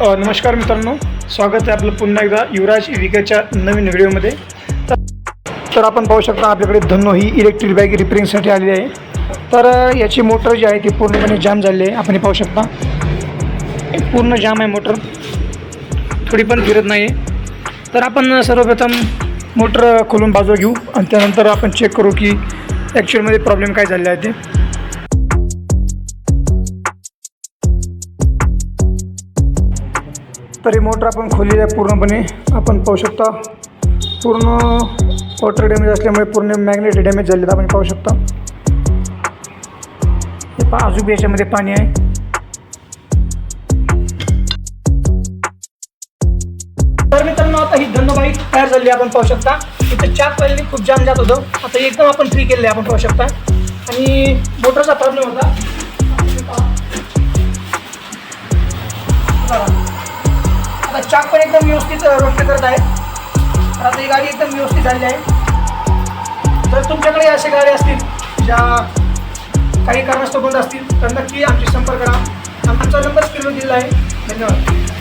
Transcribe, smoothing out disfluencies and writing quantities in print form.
नमस्कार मित्रांनो, स्वागत आहे आपलं पुन्हा एकदा युवराज विकेच्या नवीन व्हिडिओमध्ये. तर आपण पाहू शकता आपल्याकडे धन्नो ही इलेक्ट्रिक बाईक रिपेअरिंगसाठी आलेली आहे. तर याची मोटर जी आहे ती पूर्णपणे जाम झालेली आहे. आपण पाहू शकता पूर्ण जाम आहे, मोटर थोडी पण फिरत नाही आहे. तर आपण सर्वप्रथम मोटर खोलून बाजूला घेऊ आणि त्यानंतर आपण चेक करू की ॲक्च्युअलमध्ये प्रॉब्लेम काय झालेला आहे ते. तर ही मोटर आपण खोललेली आहे पूर्णपणे. आपण पाहू शकता पूर्ण वॉटर डॅमेज असल्यामुळे पूर्ण मॅग्नेट डॅमेज झालेलं आपण पाहू शकता. हे पहा, अजून याच्यामध्ये पाणी आहे. तर मित्रांनो, आता ही धन्नो बाईक तयार झाली आपण पाहू शकता. इथं चाक पहिले खूप जाम जात होतं, आता एकदम आपण फ्री केले आपण पाहू शकता. आणि मोटरचा प्रॉब्लेम होता. आता चाक पण एकदम व्यवस्थित रोटरी करत आहे. तर आता ही गाडी एकदम व्यवस्थित झालेली आहे. जर तुमच्याकडे अशा गाड्या असतील ज्या काही कारणास्तव बंद असतील तर नक्की आमची संपर्क करा. आमचा नंबर स्क्रीनवर दिलेला आहे. धन्यवाद.